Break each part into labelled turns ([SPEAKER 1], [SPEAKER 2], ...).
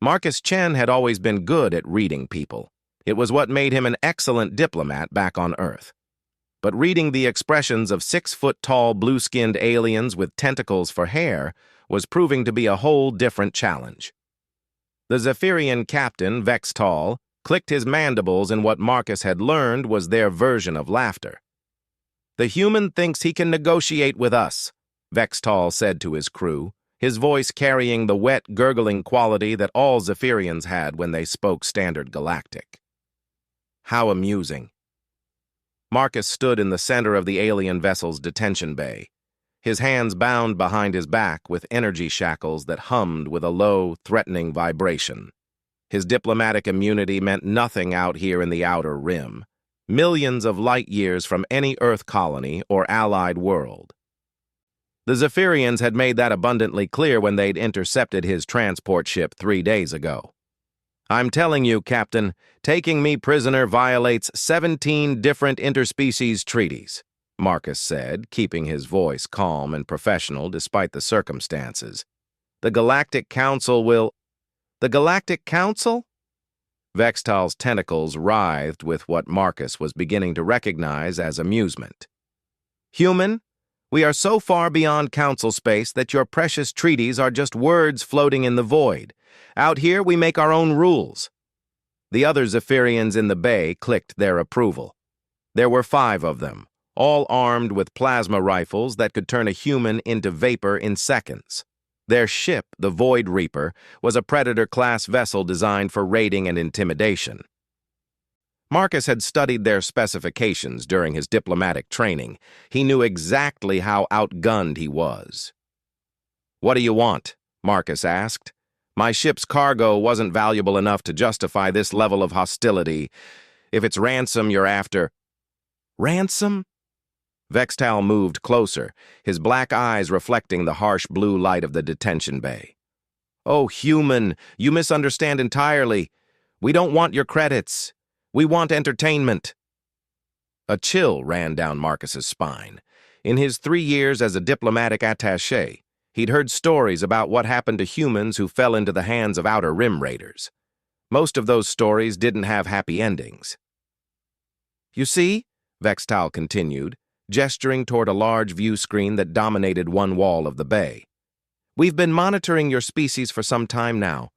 [SPEAKER 1] Marcus Chen had always been good at reading people. It was what made him an excellent diplomat back on Earth. But reading the expressions of 6-foot-tall blue-skinned aliens with tentacles for hair was proving to be a whole different challenge. The Zephyrian captain, Vextal, clicked his mandibles in what Marcus had learned was their version of laughter. "The human thinks he can negotiate with us," Vextal said to his crew, his voice carrying the wet, gurgling quality that all Zephyrians had when they spoke Standard Galactic. How amusing. Marcus stood in the center of the alien vessel's detention bay, his hands bound behind his back with energy shackles that hummed with a low, threatening vibration. His diplomatic immunity meant nothing out here in the Outer Rim, millions of light years from any Earth colony or allied world. The Zephyrians had made that abundantly clear when they'd intercepted his transport ship 3 days ago. "I'm telling you, Captain, taking me prisoner violates 17 different interspecies treaties," Marcus said, keeping his voice calm and professional despite the circumstances. "The Galactic Council will—" "The Galactic Council?" Vextal's tentacles writhed with what Marcus was beginning to recognize as amusement. "Human, we are so far beyond council space that your precious treaties are just words floating in the void. Out here, we make our own rules." The other Zephyrians in the bay clicked their approval. There were 5 of them, all armed with plasma rifles that could turn a human into vapor in seconds. Their ship, the Void Reaper, was a Predator-class vessel designed for raiding and intimidation. Marcus had studied their specifications during his diplomatic training. He knew exactly how outgunned he was. "What do you want?" Marcus asked. "My ship's cargo wasn't valuable enough to justify this level of hostility. If it's ransom you're after—" "Ransom?" Vextal moved closer, his black eyes reflecting the harsh blue light of the detention bay. "Oh, human, you misunderstand entirely. We don't want your credits. We want entertainment." A chill ran down Marcus's spine. In his 3 years as a diplomatic attaché, he'd heard stories about what happened to humans who fell into the hands of Outer Rim raiders. Most of those stories didn't have happy endings. "You see," Vextal continued, gesturing toward a large view screen that dominated one wall of the bay. "We've been monitoring your species for some time now.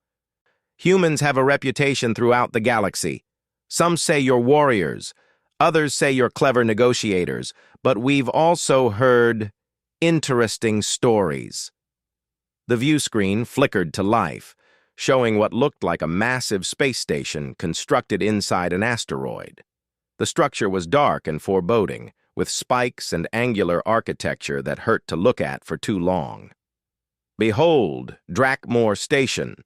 [SPEAKER 1] Humans have a reputation throughout the galaxy. Some say you're warriors, others say you're clever negotiators, but we've also heard interesting stories." The view screen flickered to life, showing what looked like a massive space station constructed inside an asteroid. The structure was dark and foreboding, with spikes and angular architecture that hurt to look at for too long. "Behold, Drakmore Station,"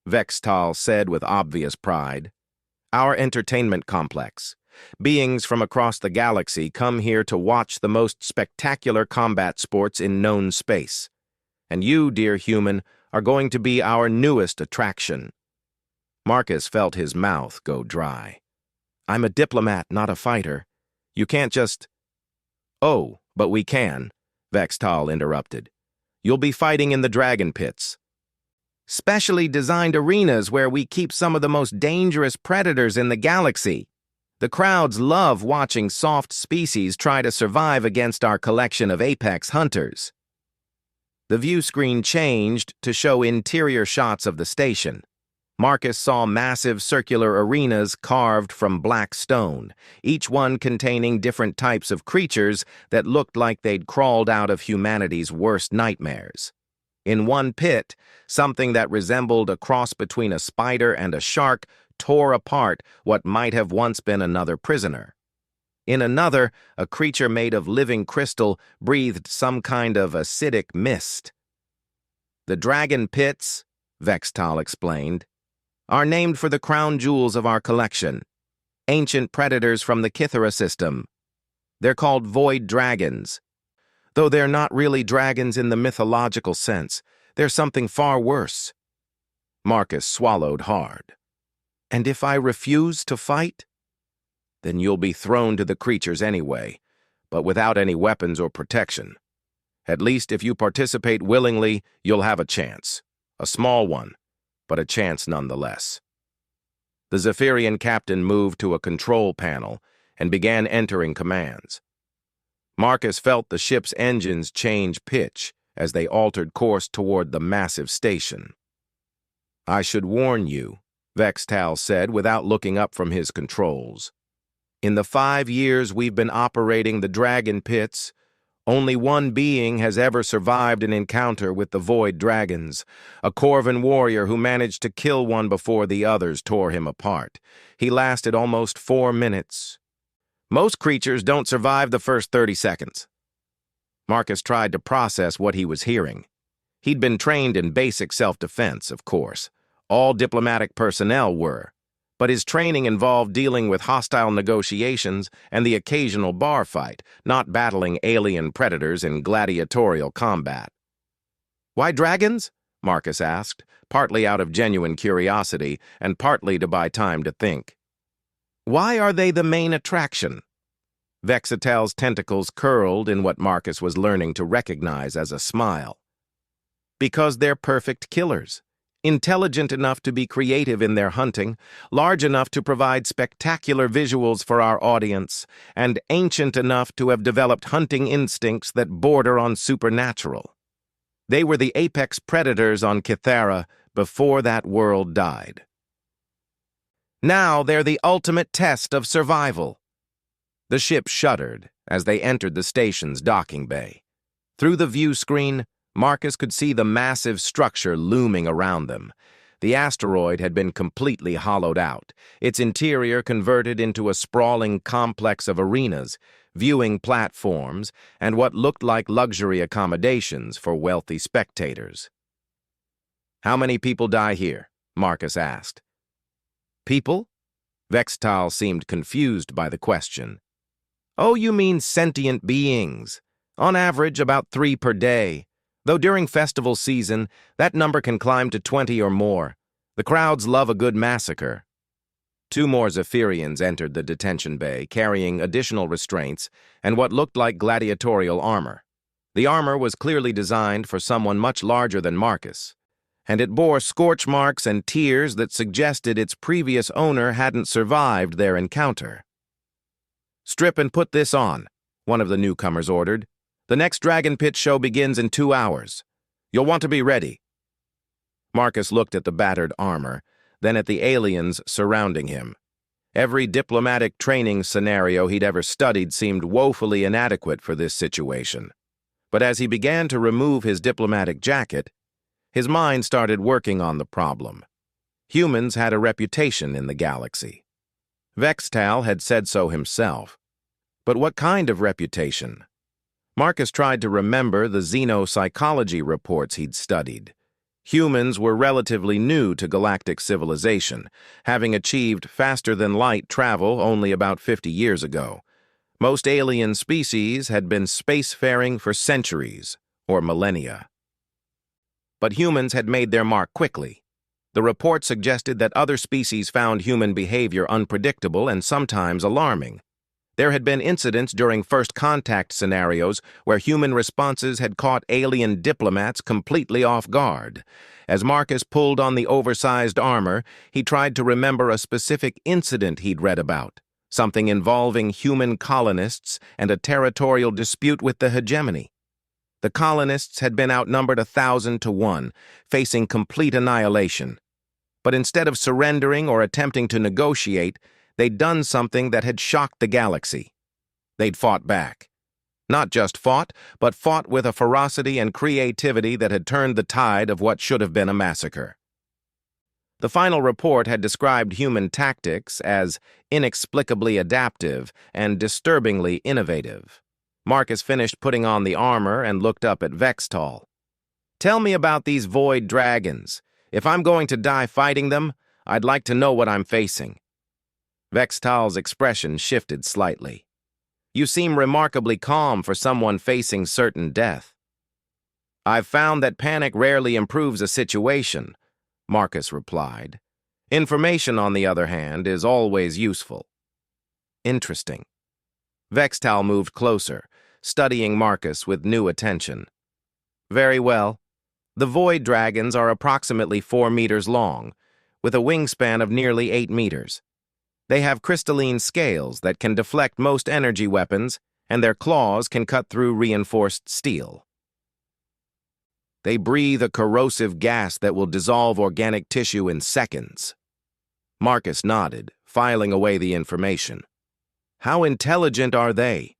[SPEAKER 1] Vextal said with obvious pride. "Our entertainment complex. Beings from across the galaxy come here to watch the most spectacular combat sports in known space. And you, dear human, are going to be our newest attraction." Marcus felt his mouth go dry. "I'm a diplomat, not a fighter. You can't just—" "Oh, but we can," Vextal interrupted. "You'll be fighting in the dragon pits. Specially designed arenas where we keep some of the most dangerous predators in the galaxy. The crowds love watching soft species try to survive against our collection of apex hunters." The view screen changed to show interior shots of the station. Marcus saw massive circular arenas carved from black stone, each one containing different types of creatures that looked like they'd crawled out of humanity's worst nightmares. In one pit, something that resembled a cross between a spider and a shark tore apart what might have once been another prisoner. In another, a creature made of living crystal breathed some kind of acidic mist. "The dragon pits," Vextal explained, "are named for the crown jewels of our collection, ancient predators from the Kythera system. They're called void dragons. Though they're not really dragons in the mythological sense, they're something far worse." Marcus swallowed hard. "And if I refuse to fight?" "Then you'll be thrown to the creatures anyway, but without any weapons or protection. At least if you participate willingly, you'll have a chance. A small one. but a chance nonetheless. The Zephyrian captain moved to a control panel and began entering commands. Marcus felt the ship's engines change pitch as they altered course toward the massive station. "I should warn you," Vextal said without looking up from his controls. "In the 5 years we've been operating the Dragon Pits, only one being has ever survived an encounter with the Void Dragons, a Corvan warrior who managed to kill one before the others tore him apart. He lasted almost 4 minutes. Most creatures don't survive the first 30 seconds. Marcus tried to process what he was hearing. He'd been trained in basic self-defense, of course. All diplomatic personnel were. But his training involved dealing with hostile negotiations and the occasional bar fight, not battling alien predators in gladiatorial combat. "Why dragons?" Marcus asked, partly out of genuine curiosity and partly to buy time to think. "Why are they the main attraction?" Vexitel's tentacles curled in what Marcus was learning to recognize as a smile. "Because they're perfect killers. Intelligent enough to be creative in their hunting, large enough to provide spectacular visuals for our audience, and ancient enough to have developed hunting instincts that border on supernatural. They were the apex predators on Kythera before that world died. Now they're the ultimate test of survival." The ship shuddered as they entered the station's docking bay. Through the view screen, Marcus could see the massive structure looming around them. The asteroid had been completely hollowed out, its interior converted into a sprawling complex of arenas, viewing platforms, and what looked like luxury accommodations for wealthy spectators. "How many people die here?" Marcus asked. "People?" Vextal seemed confused by the question. "Oh, you mean sentient beings. On average, about 3 per day. Though during festival season, that number can climb to 20 or more. The crowds love a good massacre." 2 more Zephyrians entered the detention bay, carrying additional restraints and what looked like gladiatorial armor. The armor was clearly designed for someone much larger than Marcus, and it bore scorch marks and tears that suggested its previous owner hadn't survived their encounter. "Strip and put this on," one of the newcomers ordered. "The next Dragon Pit show begins in 2 hours. You'll want to be ready." Marcus looked at the battered armor, then at the aliens surrounding him. Every diplomatic training scenario he'd ever studied seemed woefully inadequate for this situation. But as he began to remove his diplomatic jacket, his mind started working on the problem. Humans had a reputation in the galaxy. Vextal had said so himself. But what kind of reputation? Marcus tried to remember the xenopsychology reports he'd studied. Humans were relatively new to galactic civilization, having achieved faster-than-light travel only about 50 years ago. Most alien species had been spacefaring for centuries or millennia. But humans had made their mark quickly. The report suggested that other species found human behavior unpredictable and sometimes alarming. There had been incidents during first contact scenarios where human responses had caught alien diplomats completely off guard. As Marcus pulled on the oversized armor, he tried to remember a specific incident he'd read about, something involving human colonists and a territorial dispute with the hegemony. The colonists had been outnumbered 1,000 to 1, facing complete annihilation. But instead of surrendering or attempting to negotiate, they'd done something that had shocked the galaxy. They'd fought back. Not just fought, but fought with a ferocity and creativity that had turned the tide of what should have been a massacre. The final report had described human tactics as inexplicably adaptive and disturbingly innovative. Marcus finished putting on the armor and looked up at Vextal. "Tell me about these void dragons. If I'm going to die fighting them, I'd like to know what I'm facing." Vextal's expression shifted slightly. "You seem remarkably calm for someone facing certain death." "I've found that panic rarely improves a situation," Marcus replied. "Information, on the other hand, is always useful." "Interesting." Vextal moved closer, studying Marcus with new attention. "Very well. The void dragons are approximately 4 meters long, with a wingspan of nearly 8 meters. They have crystalline scales that can deflect most energy weapons, and their claws can cut through reinforced steel. They breathe a corrosive gas that will dissolve organic tissue in seconds. Marcus nodded, filing away the information. How intelligent are they?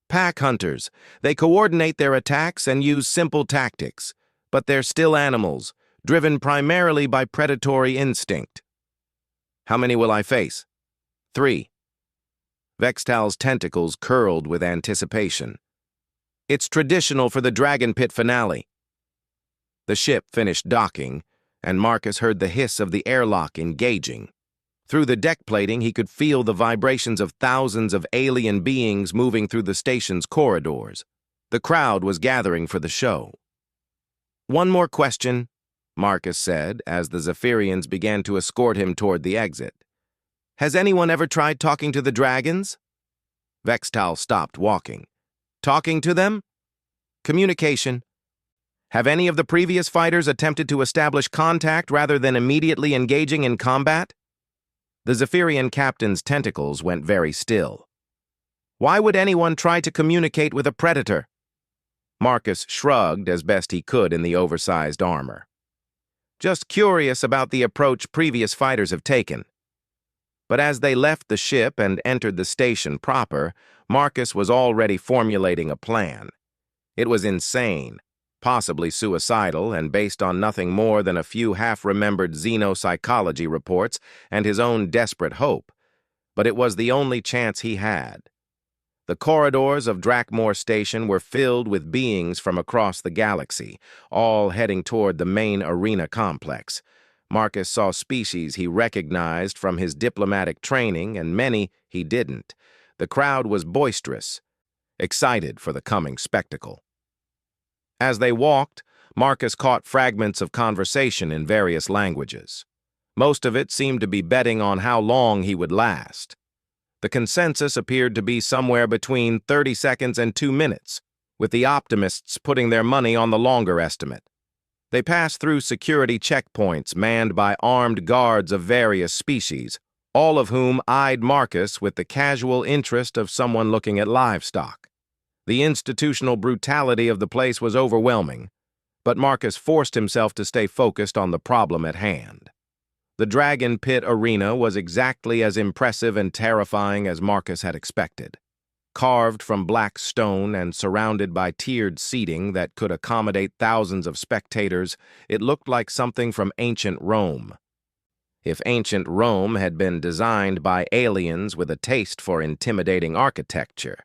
[SPEAKER 1] Pack hunters. They coordinate their attacks and use simple tactics, but they're still animals, driven primarily by predatory instinct. How many will I face? 3. Vextal's tentacles curled with anticipation. It's traditional for the Dragon Pit finale. The ship finished docking, and Marcus heard the hiss of the airlock engaging. Through the deck plating, he could feel the vibrations of thousands of alien beings moving through the station's corridors. The crowd was gathering for the show. One more question, Marcus said, as the Zephyrians began to escort him toward the exit. Has anyone ever tried talking to the dragons? Vextal stopped walking. Talking to them? Communication. Have any of the previous fighters attempted to establish contact rather than immediately engaging in combat? The Zephyrian captain's tentacles went very still. Why would anyone try to communicate with a predator? Marcus shrugged as best he could in the oversized armor. Just curious about the approach previous fighters have taken. But as they left the ship and entered the station proper, Marcus was already formulating a plan. It was insane, possibly suicidal, and based on nothing more than a few half-remembered xenopsychology reports and his own desperate hope. But it was the only chance he had. The corridors of Drakmore Station were filled with beings from across the galaxy, all heading toward the main arena complex. Marcus saw species he recognized from his diplomatic training, and many he didn't. The crowd was boisterous, excited for the coming spectacle. As they walked, Marcus caught fragments of conversation in various languages. Most of it seemed to be betting on how long he would last. The consensus appeared to be somewhere between 30 seconds and 2 minutes, with the optimists putting their money on the longer estimate. They passed through security checkpoints manned by armed guards of various species, all of whom eyed Marcus with the casual interest of someone looking at livestock. The institutional brutality of the place was overwhelming, but Marcus forced himself to stay focused on the problem at hand. The Dragon Pit arena was exactly as impressive and terrifying as Marcus had expected. Carved from black stone and surrounded by tiered seating that could accommodate thousands of spectators, it looked like something from ancient Rome. If ancient Rome had been designed by aliens with a taste for intimidating architecture.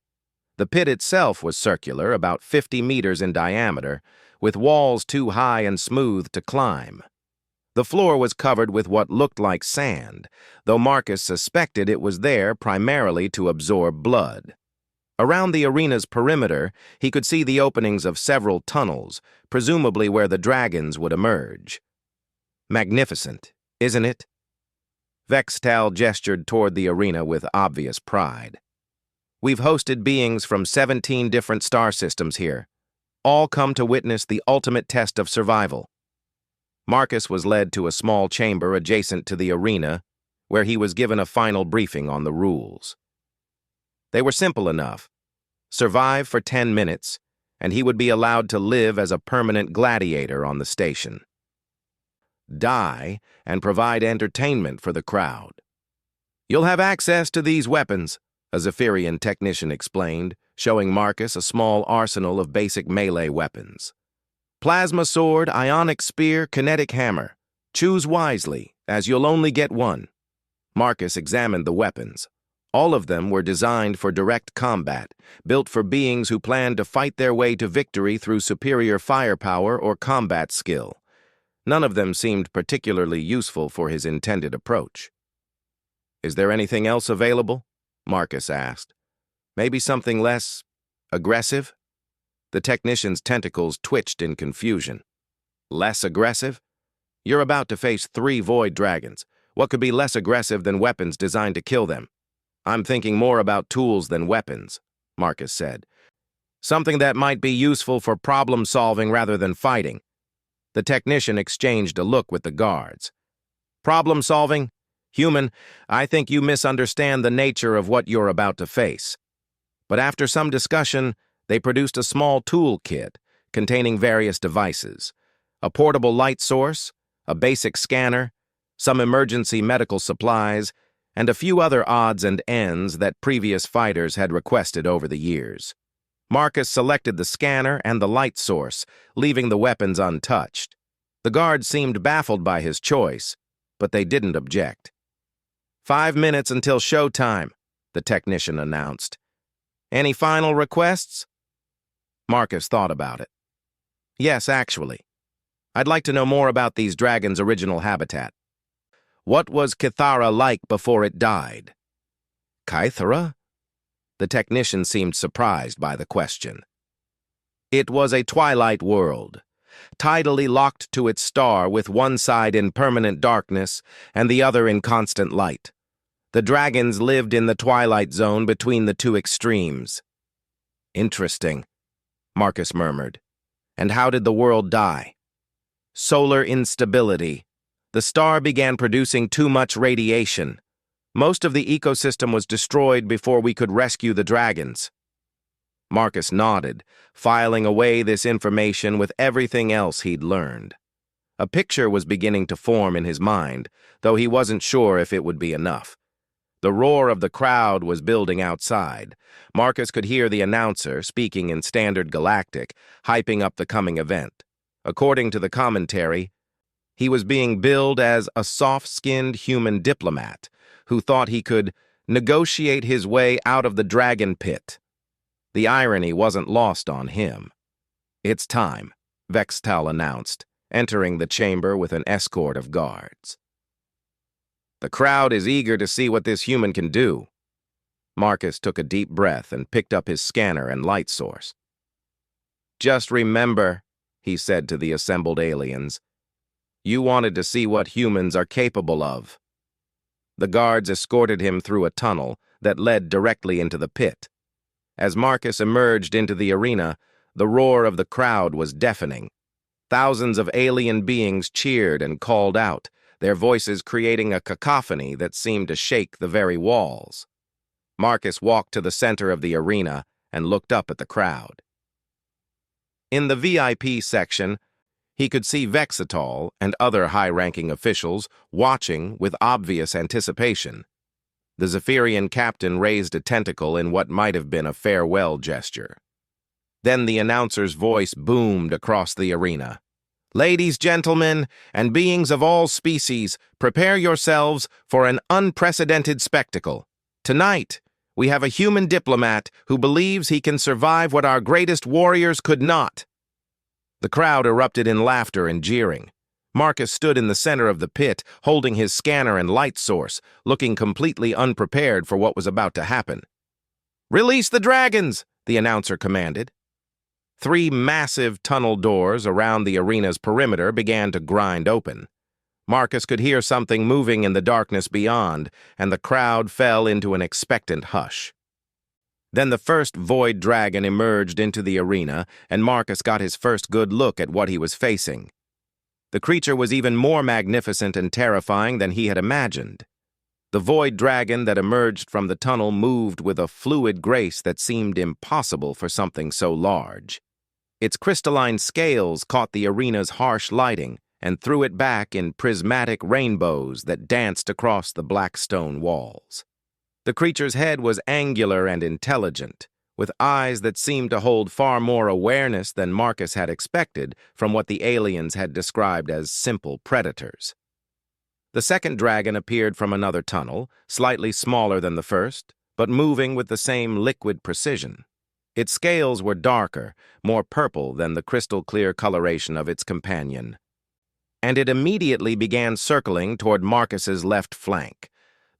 [SPEAKER 1] The pit itself was circular, about 50 meters in diameter, with walls too high and smooth to climb. The floor was covered with what looked like sand, though Marcus suspected it was there primarily to absorb blood. Around the arena's perimeter, he could see the openings of several tunnels, presumably where the dragons would emerge. Magnificent, isn't it? Vextal gestured toward the arena with obvious pride. We've hosted beings from 17 different star systems here, all come to witness the ultimate test of survival. Marcus was led to a small chamber adjacent to the arena, where he was given a final briefing on the rules. They were simple enough. Survive for 10 minutes, and he would be allowed to live as a permanent gladiator on the station. Die, and provide entertainment for the crowd. You'll have access to these weapons, a Zephyrian technician explained, showing Marcus a small arsenal of basic melee weapons. Plasma sword, ionic spear, kinetic hammer. Choose wisely, as you'll only get one. Marcus examined the weapons. All of them were designed for direct combat, built for beings who planned to fight their way to victory through superior firepower or combat skill. None of them seemed particularly useful for his intended approach. Is there anything else available? Marcus asked. Maybe something less aggressive? The technician's tentacles twitched in confusion. Less aggressive? You're about to face 3 void dragons. What could be less aggressive than weapons designed to kill them? I'm thinking more about tools than weapons, Marcus said. Something that might be useful for problem-solving rather than fighting. The technician exchanged a look with the guards. Problem solving? Human, I think you misunderstand the nature of what you're about to face. But after some discussion, they produced a small toolkit containing various devices: a portable light source, a basic scanner, some emergency medical supplies, and a few other odds and ends that previous fighters had requested over the years. Marcus selected the scanner and the light source, leaving the weapons untouched. The guards seemed baffled by his choice, but they didn't object. 5 minutes until showtime, the technician announced. Any final requests? Marcus thought about it. Yes, actually. I'd like to know more about these dragons' original habitat. What was Kythera like before it died? Kythera? The technician seemed surprised by the question. It was a twilight world, tidally locked to its star with one side in permanent darkness and the other in constant light. The dragons lived in the twilight zone between the two extremes. Interesting, Marcus murmured. And how did the world die? Solar instability. The star began producing too much radiation. Most of the ecosystem was destroyed before we could rescue the dragons. Marcus nodded, filing away this information with everything else he'd learned. A picture was beginning to form in his mind, though he wasn't sure if it would be enough. The roar of the crowd was building outside. Marcus could hear the announcer, speaking in Standard Galactic, hyping up the coming event. According to the commentary, he was being billed as a soft-skinned human diplomat who thought he could negotiate his way out of the dragon pit. The irony wasn't lost on him. It's time, Vextal announced, entering the chamber with an escort of guards. The crowd is eager to see what this human can do. Marcus took a deep breath and picked up his scanner and light source. Just remember, he said to the assembled aliens, you wanted to see what humans are capable of. The guards escorted him through a tunnel that led directly into the pit. As Marcus emerged into the arena, the roar of the crowd was deafening. Thousands of alien beings cheered and called out, their voices creating a cacophony that seemed to shake the very walls. Marcus walked to the center of the arena and looked up at the crowd. In the VIP section, he could see Vextal and other high-ranking officials watching with obvious anticipation. The Zephyrian captain raised a tentacle in what might have been a farewell gesture. Then the announcer's voice boomed across the arena. Ladies, gentlemen, and beings of all species, prepare yourselves for an unprecedented spectacle. Tonight, we have a human diplomat who believes he can survive what our greatest warriors could not. The crowd erupted in laughter and jeering. Marcus stood in the center of the pit, holding his scanner and light source, looking completely unprepared for what was about to happen. Release the dragons, the announcer commanded. 3 massive tunnel doors around the arena's perimeter began to grind open. Marcus could hear something moving in the darkness beyond, and the crowd fell into an expectant hush. Then the first void dragon emerged into the arena, and Marcus got his first good look at what he was facing. The creature was even more magnificent and terrifying than he had imagined. The void dragon that emerged from the tunnel moved with a fluid grace that seemed impossible for something so large. Its crystalline scales caught the arena's harsh lighting and threw it back in prismatic rainbows that danced across the black stone walls. The creature's head was angular and intelligent, with eyes that seemed to hold far more awareness than Marcus had expected from what the aliens had described as simple predators. The second dragon appeared from another tunnel, slightly smaller than the first, but moving with the same liquid precision. Its scales were darker, more purple than the crystal-clear coloration of its companion. And it immediately began circling toward Marcus's left flank.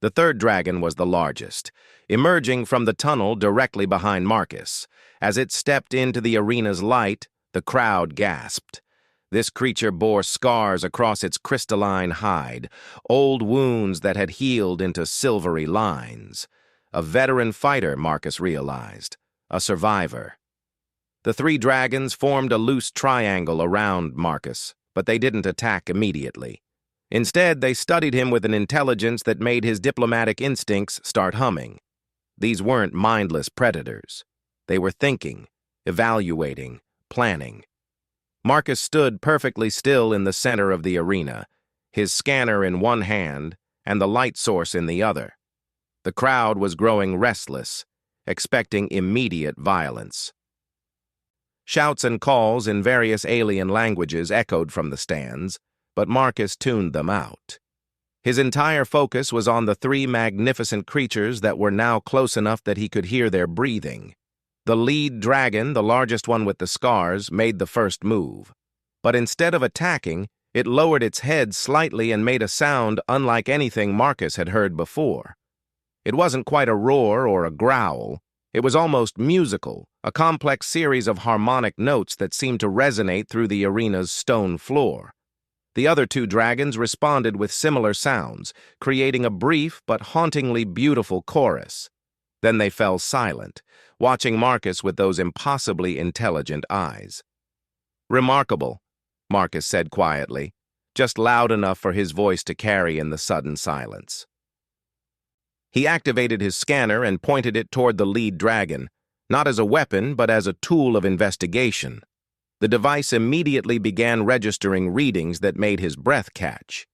[SPEAKER 1] The third dragon was the largest, emerging from the tunnel directly behind Marcus. As it stepped into the arena's light, the crowd gasped. This creature bore scars across its crystalline hide, old wounds that had healed into silvery lines. A veteran fighter, Marcus realized. A survivor. The 3 dragons formed a loose triangle around Marcus, but they didn't attack immediately. Instead, they studied him with an intelligence that made his diplomatic instincts start humming. These weren't mindless predators. They were thinking, evaluating, planning. Marcus stood perfectly still in the center of the arena, his scanner in one hand and the light source in the other. The crowd was growing restless, expecting immediate violence. Shouts and calls in various alien languages echoed from the stands, but Marcus tuned them out. His entire focus was on the three magnificent creatures that were now close enough that he could hear their breathing. The lead dragon, the largest one with the scars, made the first move. But instead of attacking, it lowered its head slightly and made a sound unlike anything Marcus had heard before. It wasn't quite a roar or a growl. It was almost musical, a complex series of harmonic notes that seemed to resonate through the arena's stone floor. The other two dragons responded with similar sounds, creating a brief but hauntingly beautiful chorus. Then they fell silent, watching Marcus with those impossibly intelligent eyes. "Remarkable," Marcus said quietly, just loud enough for his voice to carry in the sudden silence. He activated his scanner and pointed it toward the lead dragon, not as a weapon but as a tool of investigation. The device immediately began registering readings that made his breath catch.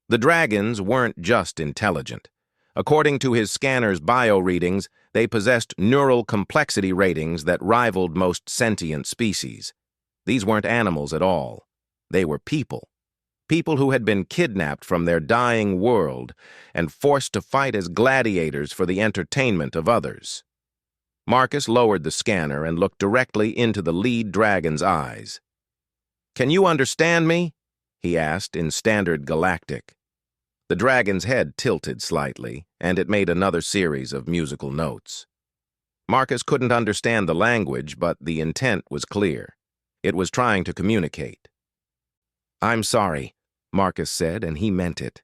[SPEAKER 1] The dragons weren't just intelligent. According to his scanner's bio-readings, they possessed neural complexity ratings that rivaled most sentient species. These weren't animals at all. They were people. People who had been kidnapped from their dying world and forced to fight as gladiators for the entertainment of others. Marcus lowered the scanner and looked directly into the lead dragon's eyes. "Can you understand me?" he asked in standard galactic. The dragon's head tilted slightly, and it made another series of musical notes. Marcus couldn't understand the language, but the intent was clear. It was trying to communicate. "I'm sorry," Marcus said, and he meant it.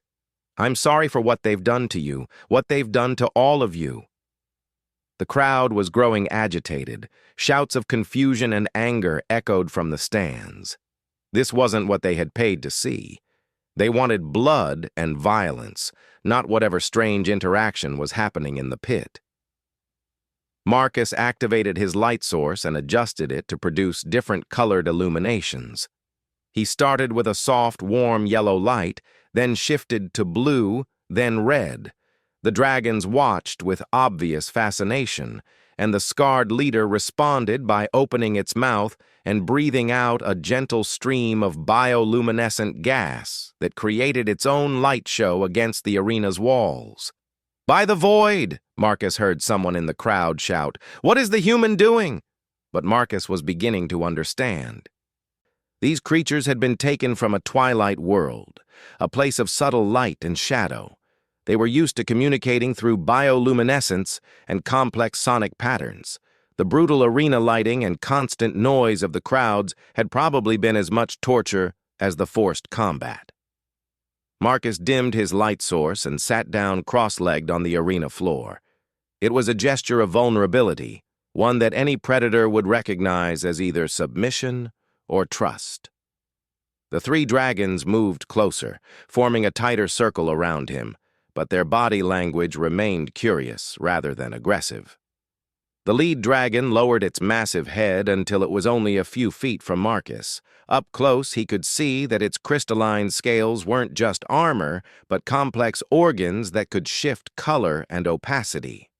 [SPEAKER 1] "I'm sorry for what they've done to you, what they've done to all of you." The crowd was growing agitated. Shouts of confusion and anger echoed from the stands. This wasn't what they had paid to see. They wanted blood and violence, not whatever strange interaction was happening in the pit. Marcus activated his light source and adjusted it to produce different colored illuminations. He started with a soft, warm yellow light, then shifted to blue, then red. The dragons watched with obvious fascination, and the scarred leader responded by opening its mouth and breathing out a gentle stream of bioluminescent gas that created its own light show against the arena's walls. "By the void!" Marcus heard someone in the crowd shout. "What is the human doing?" But Marcus was beginning to understand. These creatures had been taken from a twilight world, a place of subtle light and shadow. They were used to communicating through bioluminescence and complex sonic patterns. The brutal arena lighting and constant noise of the crowds had probably been as much torture as the forced combat. Marcus dimmed his light source and sat down cross-legged on the arena floor. It was a gesture of vulnerability, one that any predator would recognize as either submission or trust. The three dragons moved closer, forming a tighter circle around him, but their body language remained curious rather than aggressive. The lead dragon lowered its massive head until it was only a few feet from Marcus. Up close, he could see that its crystalline scales weren't just armor, but complex organs that could shift color and opacity.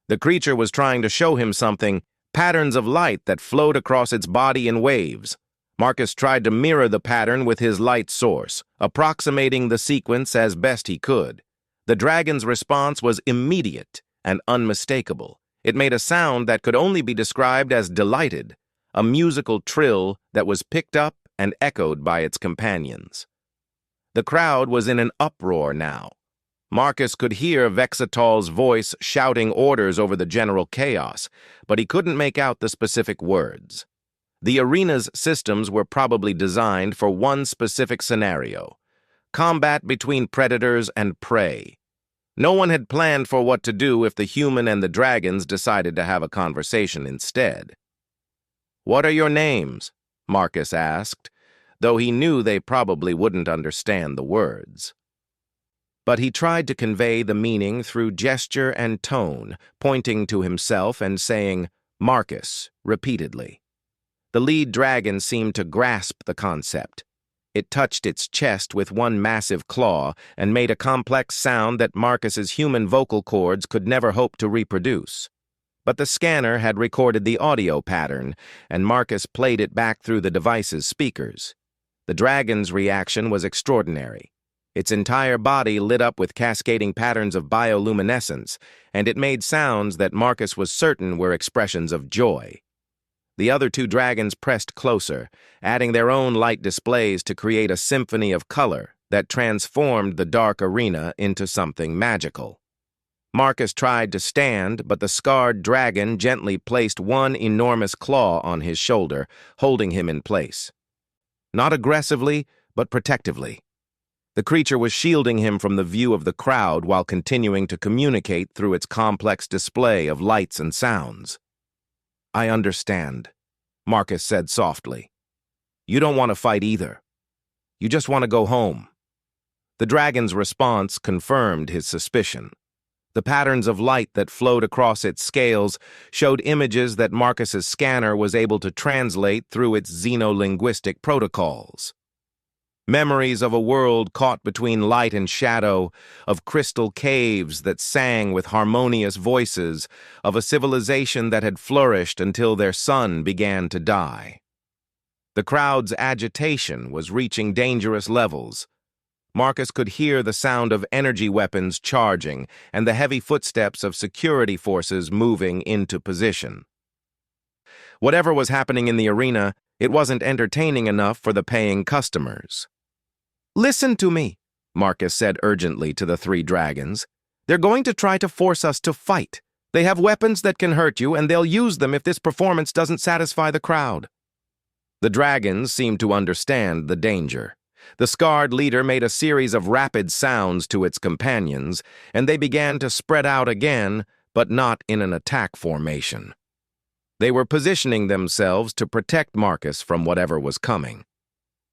[SPEAKER 1] The creature was trying to show him something, patterns of light that flowed across its body in waves. Marcus tried to mirror the pattern with his light source, approximating the sequence as best he could. The dragon's response was immediate and unmistakable. It made a sound that could only be described as delighted, a musical trill that was picked up and echoed by its companions. The crowd was in an uproar now. Marcus could hear Vexatal's voice shouting orders over the general chaos, but he couldn't make out the specific words. The arena's systems were probably designed for one specific scenario: combat between predators and prey. No one had planned for what to do if the human and the dragons decided to have a conversation instead. "What are your names?" Marcus asked. though he knew they probably wouldn't understand the words. But he tried to convey the meaning through gesture and tone, pointing to himself and saying, "Marcus," repeatedly. The lead dragon seemed to grasp the concept. It touched its chest with one massive claw and made a complex sound that Marcus's human vocal cords could never hope to reproduce. But the scanner had recorded the audio pattern, and Marcus played it back through the device's speakers. The dragon's reaction was extraordinary. Its entire body lit up with cascading patterns of bioluminescence, and it made sounds that Marcus was certain were expressions of joy. The other two dragons pressed closer, adding their own light displays to create a symphony of color that transformed the dark arena into something magical. Marcus tried to stand, but the scarred dragon gently placed one enormous claw on his shoulder, holding him in place. Not aggressively, but protectively. The creature was shielding him from the view of the crowd while continuing to communicate through its complex display of lights and sounds. "I understand," Marcus said softly. "You don't want to fight either. You just want to go home." The dragon's response confirmed his suspicion. The patterns of light that flowed across its scales showed images that Marcus's scanner was able to translate through its xenolinguistic protocols. Memories of a world caught between light and shadow, of crystal caves that sang with harmonious voices, of a civilization that had flourished until their sun began to die. The crowd's agitation was reaching dangerous levels. Marcus could hear the sound of energy weapons charging and the heavy footsteps of security forces moving into position. Whatever was happening in the arena, it wasn't entertaining enough for the paying customers. "Listen to me," Marcus said urgently to the three dragons. "They're going to try to force us to fight. They have weapons that can hurt you, and they'll use them if this performance doesn't satisfy the crowd." The dragons seemed to understand the danger. The scarred leader made a series of rapid sounds to its companions, and they began to spread out again, but not in an attack formation. They were positioning themselves to protect Marcus from whatever was coming.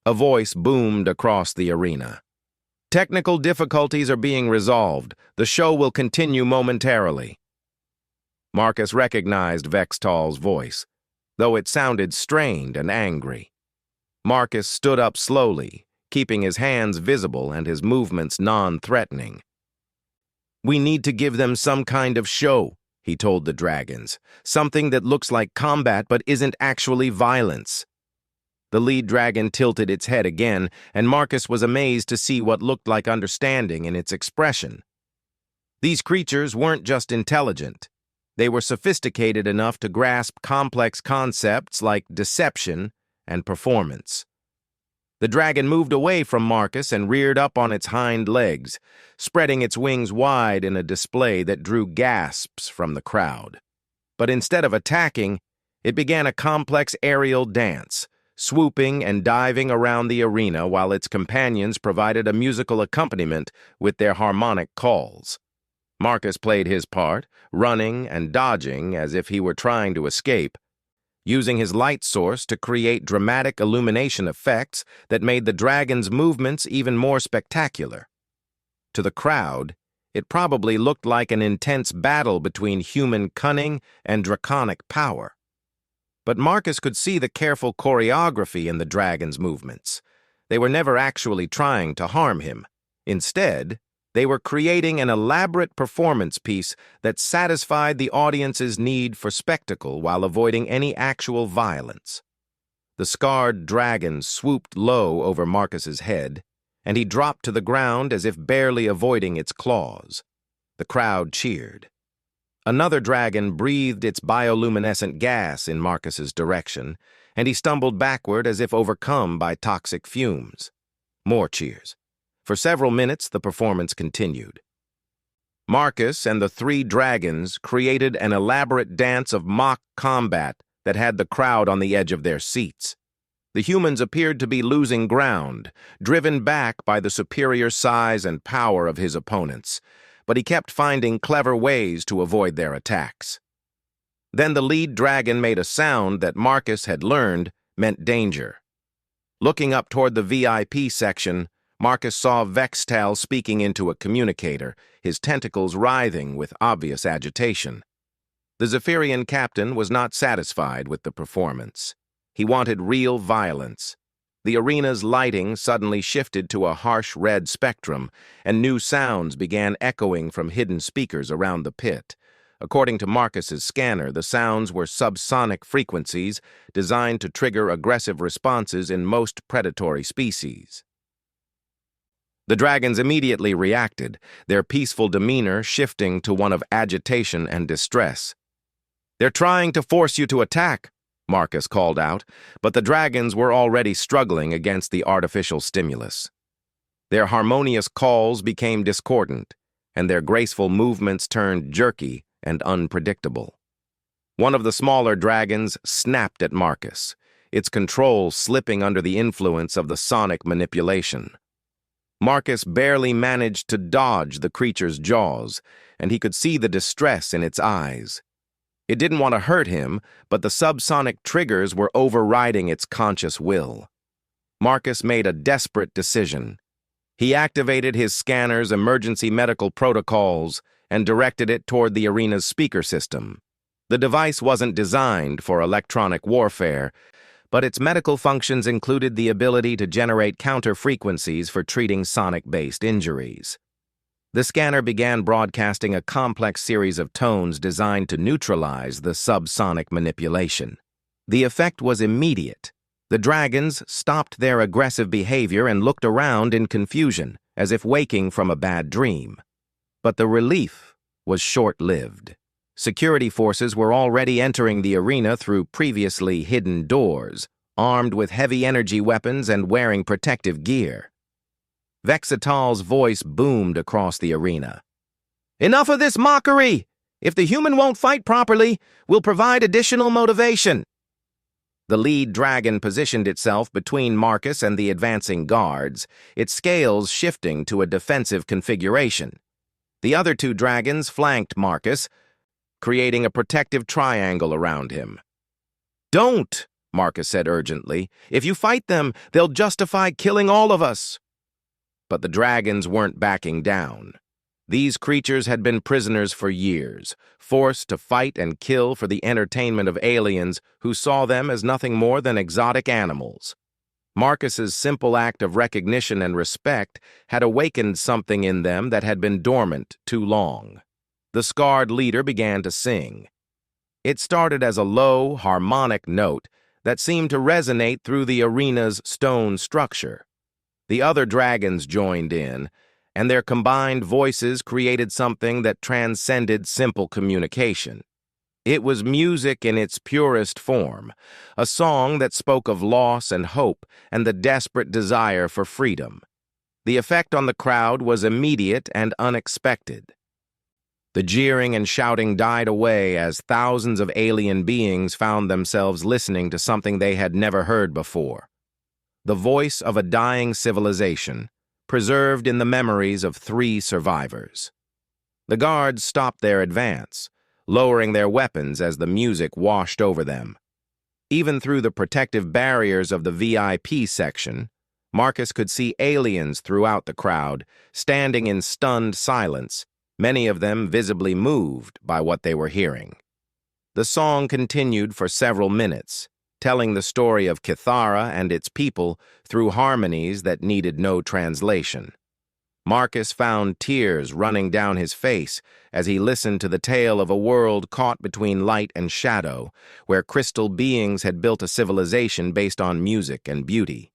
[SPEAKER 1] A voice boomed across the arena. "Technical difficulties are being resolved. The show will continue momentarily." Marcus recognized Vextal's voice, though it sounded strained and angry. Marcus stood up slowly, keeping his hands visible and his movements non-threatening. "We need to give them some kind of show," he told the dragons. "Something that looks like combat but isn't actually violence." The lead dragon tilted its head again, and Marcus was amazed to see what looked like understanding in its expression. These creatures weren't just intelligent. They were sophisticated enough to grasp complex concepts like deception and performance. The dragon moved away from Marcus and reared up on its hind legs, spreading its wings wide in a display that drew gasps from the crowd. But instead of attacking, it began a complex aerial dance, swooping and diving around the arena while its companions provided a musical accompaniment with their harmonic calls. Marcus played his part, running and dodging as if he were trying to escape, using his light source to create dramatic illumination effects that made the dragon's movements even more spectacular. To the crowd, it probably looked like an intense battle between human cunning and draconic power. But Marcus could see the careful choreography in the dragon's movements. They were never actually trying to harm him. Instead, they were creating an elaborate performance piece that satisfied the audience's need for spectacle while avoiding any actual violence. The scarred dragon swooped low over Marcus's head, and he dropped to the ground as if barely avoiding its claws. The crowd cheered. Another dragon breathed its bioluminescent gas in Marcus's direction, and he stumbled backward as if overcome by toxic fumes. More cheers. For several minutes, the performance continued. Marcus and the three dragons created an elaborate dance of mock combat that had the crowd on the edge of their seats. The humans appeared to be losing ground, driven back by the superior size and power of his opponents, but he kept finding clever ways to avoid their attacks. Then the lead dragon made a sound that Marcus had learned meant danger. Looking up toward the VIP section, Marcus saw Vextal speaking into a communicator, his tentacles writhing with obvious agitation. The Zephyrian captain was not satisfied with the performance. He wanted real violence. The arena's lighting suddenly shifted to a harsh red spectrum, and new sounds began echoing from hidden speakers around the pit. According to Marcus's scanner, the sounds were subsonic frequencies designed to trigger aggressive responses in most predatory species. The dragons immediately reacted, their peaceful demeanor shifting to one of agitation and distress. "They're trying to force you to attack," Marcus called out, but the dragons were already struggling against the artificial stimulus. Their harmonious calls became discordant, and their graceful movements turned jerky and unpredictable. One of the smaller dragons snapped at Marcus, its control slipping under the influence of the sonic manipulation. Marcus barely managed to dodge the creature's jaws, and he could see the distress in its eyes. It didn't want to hurt him, but the subsonic triggers were overriding its conscious will. Marcus made a desperate decision. He activated his scanner's emergency medical protocols and directed it toward the arena's speaker system. The device wasn't designed for electronic warfare, but its medical functions included the ability to generate counter-frequencies for treating sonic-based injuries. The scanner began broadcasting a complex series of tones designed to neutralize the subsonic manipulation. The effect was immediate. The dragons stopped their aggressive behavior and looked around in confusion, as if waking from a bad dream. But the relief was short-lived. Security forces were already entering the arena through previously hidden doors, armed with heavy energy weapons and wearing protective gear. Vexatal's voice boomed across the arena. "Enough of this mockery! If the human won't fight properly, we'll provide additional motivation." The lead dragon positioned itself between Marcus and the advancing guards, its scales shifting to a defensive configuration. The other two dragons flanked Marcus, creating a protective triangle around him. "Don't," Marcus said urgently. "If you fight them, they'll justify killing all of us." But the dragons weren't backing down. These creatures had been prisoners for years, forced to fight and kill for the entertainment of aliens who saw them as nothing more than exotic animals. Marcus's simple act of recognition and respect had awakened something in them that had been dormant too long. The scarred leader began to sing. It started as a low, harmonic note that seemed to resonate through the arena's stone structure. The other dragons joined in, and their combined voices created something that transcended simple communication. It was music in its purest form, a song that spoke of loss and hope and the desperate desire for freedom. The effect on the crowd was immediate and unexpected. The jeering and shouting died away as thousands of alien beings found themselves listening to something they had never heard before. The voice of a dying civilization, preserved in the memories of 3 survivors. The guards stopped their advance, lowering their weapons as the music washed over them. Even through the protective barriers of the VIP section, Marcus could see aliens throughout the crowd, standing in stunned silence, many of them visibly moved by what they were hearing. The song continued for several minutes, telling the story of Kithara and its people through harmonies that needed no translation. Marcus found tears running down his face as he listened to the tale of a world caught between light and shadow, where crystal beings had built a civilization based on music and beauty,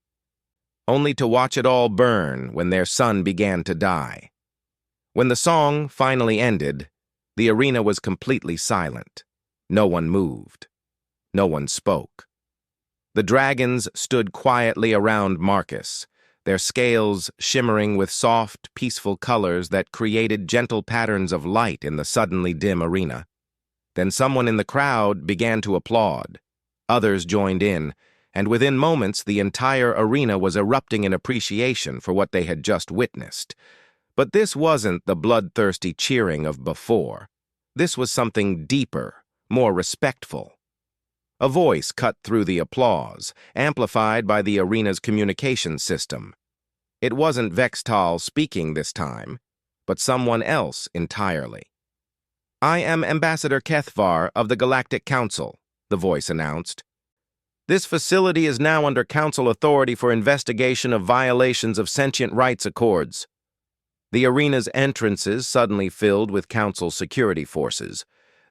[SPEAKER 1] only to watch it all burn when their sun began to die. When the song finally ended, the arena was completely silent. No one moved. No one spoke. The dragons stood quietly around Marcus, their scales shimmering with soft, peaceful colors that created gentle patterns of light in the suddenly dim arena. Then someone in the crowd began to applaud. Others joined in, and within moments the entire arena was erupting in appreciation for what they had just witnessed. But this wasn't the bloodthirsty cheering of before. This was something deeper, more respectful. A voice cut through the applause, amplified by the arena's communication system. It wasn't Vextal speaking this time, but someone else entirely. "I am Ambassador Kethvar of the Galactic Council," the voice announced. "This facility is now under Council authority for investigation of violations of sentient rights accords." The arena's entrances suddenly filled with Council security forces,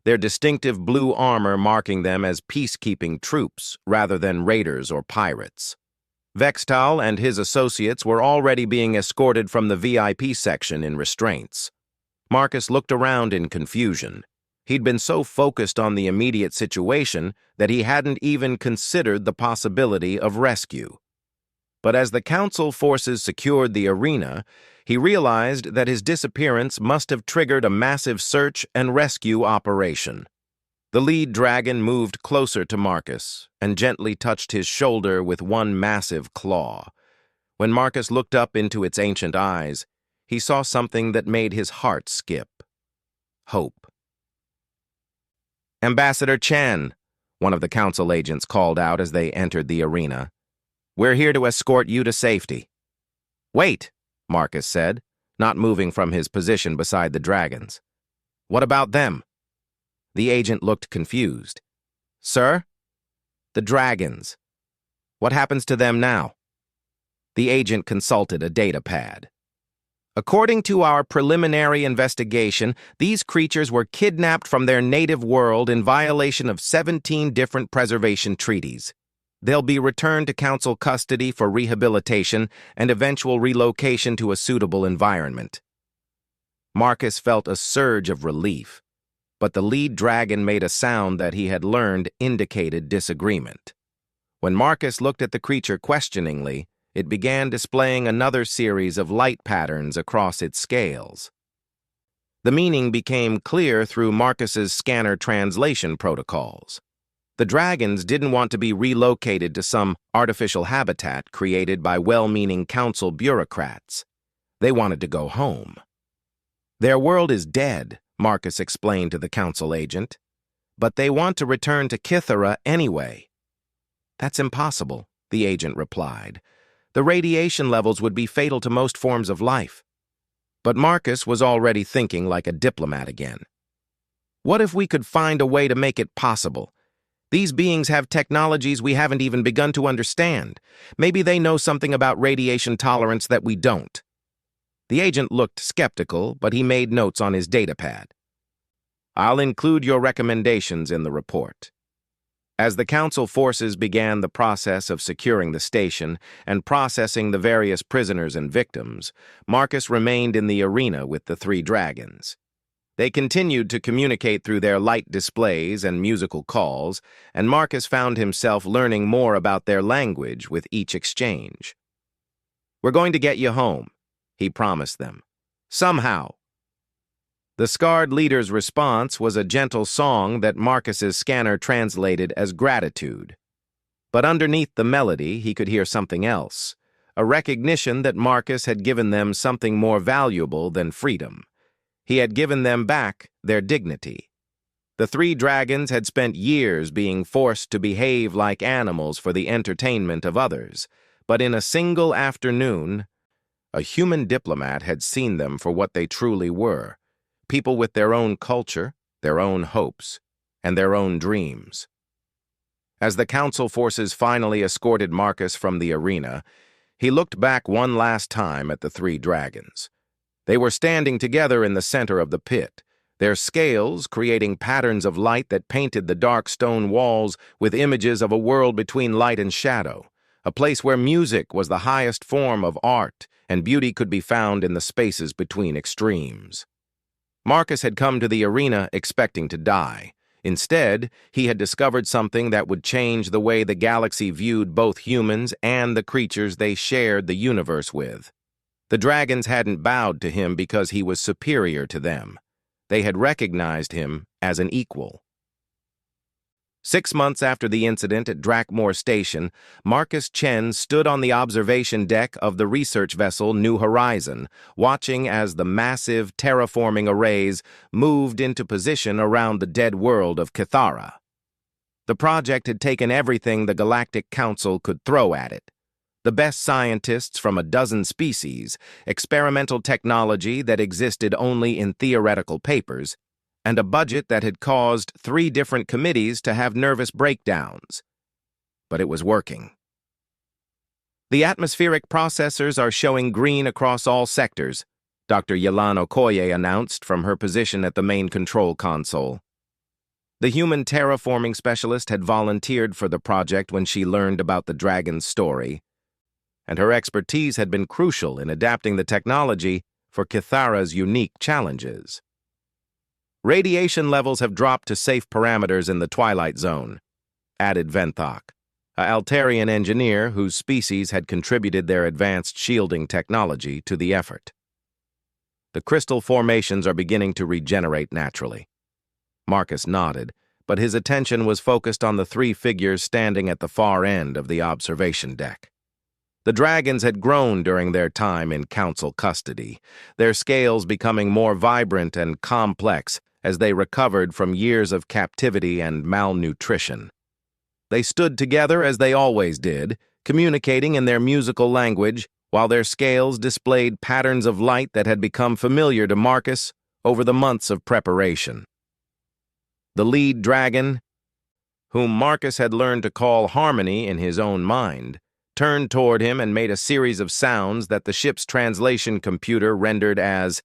[SPEAKER 1] their distinctive blue armor marking them as peacekeeping troops rather than raiders or pirates. Vextal and his associates were already being escorted from the VIP section in restraints. Marcus looked around in confusion. He'd been so focused on the immediate situation that he hadn't even considered the possibility of rescue. But as the Council forces secured the arena, he realized that his disappearance must have triggered a massive search and rescue operation. The lead dragon moved closer to Marcus and gently touched his shoulder with one massive claw. When Marcus looked up into its ancient eyes, he saw something that made his heart skip. Hope. "Ambassador Chen," one of the Council agents called out as they entered the arena. "We're here to escort you to safety." "Wait," Marcus said, not moving from his position beside the dragons. "What about them?" The agent looked confused. "Sir?" "The dragons. What happens to them now?" The agent consulted a data pad. "According to our preliminary investigation, these creatures were kidnapped from their native world in violation of 17 different preservation treaties. They'll be returned to Council custody for rehabilitation and eventual relocation to a suitable environment." Marcus felt a surge of relief, but the lead dragon made a sound that he had learned indicated disagreement. When Marcus looked at the creature questioningly, it began displaying another series of light patterns across its scales. The meaning became clear through Marcus's scanner translation protocols. The dragons didn't want to be relocated to some artificial habitat created by well-meaning Council bureaucrats. They wanted to go home. "Their world is dead," Marcus explained to the Council agent, "but they want to return to Kythera anyway." "That's impossible," the agent replied. "The radiation levels would be fatal to most forms of life." But Marcus was already thinking like a diplomat again. "What if we could find a way to make it possible? These beings have technologies we haven't even begun to understand. Maybe they know something about radiation tolerance that we don't." The agent looked skeptical, but he made notes on his datapad. "I'll include your recommendations in the report." As the Council forces began the process of securing the station and processing the various prisoners and victims, Marcus remained in the arena with the three dragons. They continued to communicate through their light displays and musical calls, and Marcus found himself learning more about their language with each exchange. "We're going to get you home," he promised them. "Somehow." The scarred leader's response was a gentle song that Marcus's scanner translated as gratitude. But underneath the melody, he could hear something else, a recognition that Marcus had given them something more valuable than freedom. He had given them back their dignity. The three dragons had spent years being forced to behave like animals for the entertainment of others, but in a single afternoon, a human diplomat had seen them for what they truly were, people with their own culture, their own hopes, and their own dreams. As the Council forces finally escorted Marcus from the arena, he looked back one last time at the three dragons. They were standing together in the center of the pit, their scales creating patterns of light that painted the dark stone walls with images of a world between light and shadow, a place where music was the highest form of art and beauty could be found in the spaces between extremes. Marcus had come to the arena expecting to die. Instead, he had discovered something that would change the way the galaxy viewed both humans and the creatures they shared the universe with. The dragons hadn't bowed to him because he was superior to them. They had recognized him as an equal. 6 months after the incident at Drakmore Station, Marcus Chen stood on the observation deck of the research vessel New Horizon, watching as the massive terraforming arrays moved into position around the dead world of Kythera. The project had taken everything the Galactic Council could throw at it. The best scientists from a dozen species, experimental technology that existed only in theoretical papers, and a budget that had caused 3 different committees to have nervous breakdowns. But it was working. The atmospheric processors are showing green across all sectors, Dr. Yelena Okoye announced from her position at the main control console. The human terraforming specialist had volunteered for the project when she learned about the dragon's story, and her expertise had been crucial in adapting the technology for Kithara's unique challenges. Radiation levels have dropped to safe parameters in the Twilight Zone, added Venthok, a Altarian engineer whose species had contributed their advanced shielding technology to the effort. The crystal formations are beginning to regenerate naturally. Marcus nodded, but his attention was focused on the 3 figures standing at the far end of the observation deck. The dragons had grown during their time in council custody, their scales becoming more vibrant and complex as they recovered from years of captivity and malnutrition. They stood together as they always did, communicating in their musical language, while their scales displayed patterns of light that had become familiar to Marcus over the months of preparation. The lead dragon, whom Marcus had learned to call Harmony in his own mind, turned toward him and made a series of sounds that the ship's translation computer rendered as,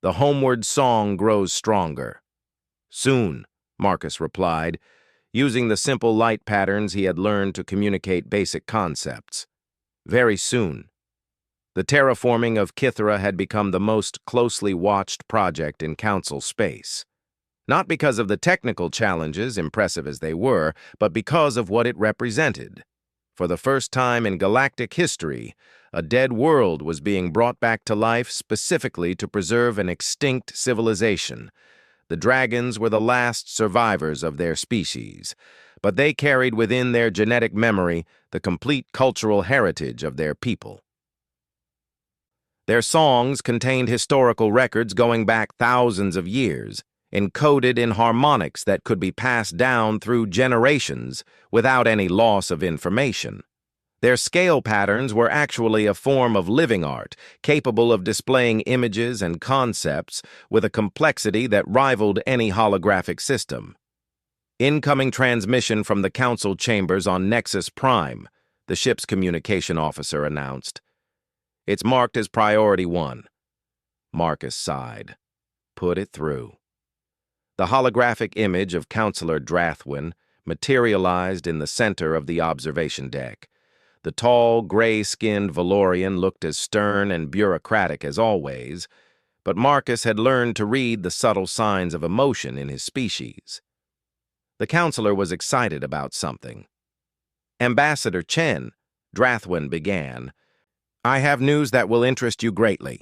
[SPEAKER 1] "The homeward song grows stronger." "Soon," Marcus replied, using the simple light patterns he had learned to communicate basic concepts. "Very soon." The terraforming of Kithara had become the most closely watched project in Council space. Not because of the technical challenges, impressive as they were, but because of what it represented. For the first time in galactic history, a dead world was being brought back to life specifically to preserve an extinct civilization. The dragons were the last survivors of their species, but they carried within their genetic memory the complete cultural heritage of their people. Their songs contained historical records going back thousands of years, encoded in harmonics that could be passed down through generations without any loss of information. Their scale patterns were actually a form of living art, capable of displaying images and concepts with a complexity that rivaled any holographic system. Incoming transmission from the council chambers on Nexus Prime, the ship's communication officer announced. "It's marked as Priority 1. Marcus sighed. "Put it through." The holographic image of Counselor Drathwin materialized in the center of the observation deck. The tall, gray-skinned Valorian looked as stern and bureaucratic as always, but Marcus had learned to read the subtle signs of emotion in his species. The counselor was excited about something. "Ambassador Chen," Drathwin began, "I have news that will interest you greatly.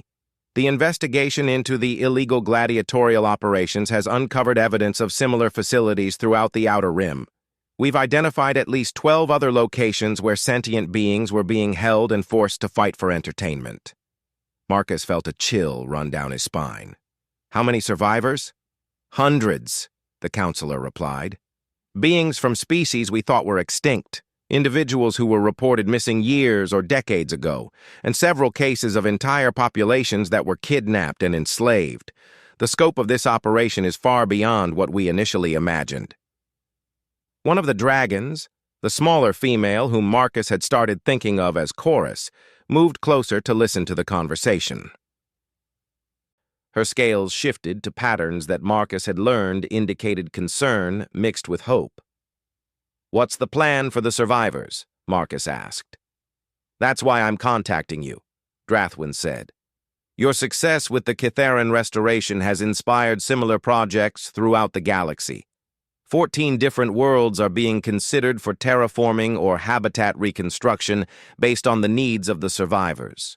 [SPEAKER 1] The investigation into the illegal gladiatorial operations has uncovered evidence of similar facilities throughout the Outer Rim. We've identified at least 12 other locations where sentient beings were being held and forced to fight for entertainment." Marcus felt a chill run down his spine. "How many survivors?" "Hundreds," the counselor replied. "Beings from species we thought were extinct, individuals who were reported missing years or decades ago, and several cases of entire populations that were kidnapped and enslaved. The scope of this operation is far beyond what we initially imagined." One of the dragons, the smaller female whom Marcus had started thinking of as Chorus, moved closer to listen to the conversation. Her scales shifted to patterns that Marcus had learned indicated concern mixed with hope. "What's the plan for the survivors?" Marcus asked. "That's why I'm contacting you," Drathwin said. "Your success with the Kitharan restoration has inspired similar projects throughout the galaxy. 14 different worlds are being considered for terraforming or habitat reconstruction based on the needs of the survivors.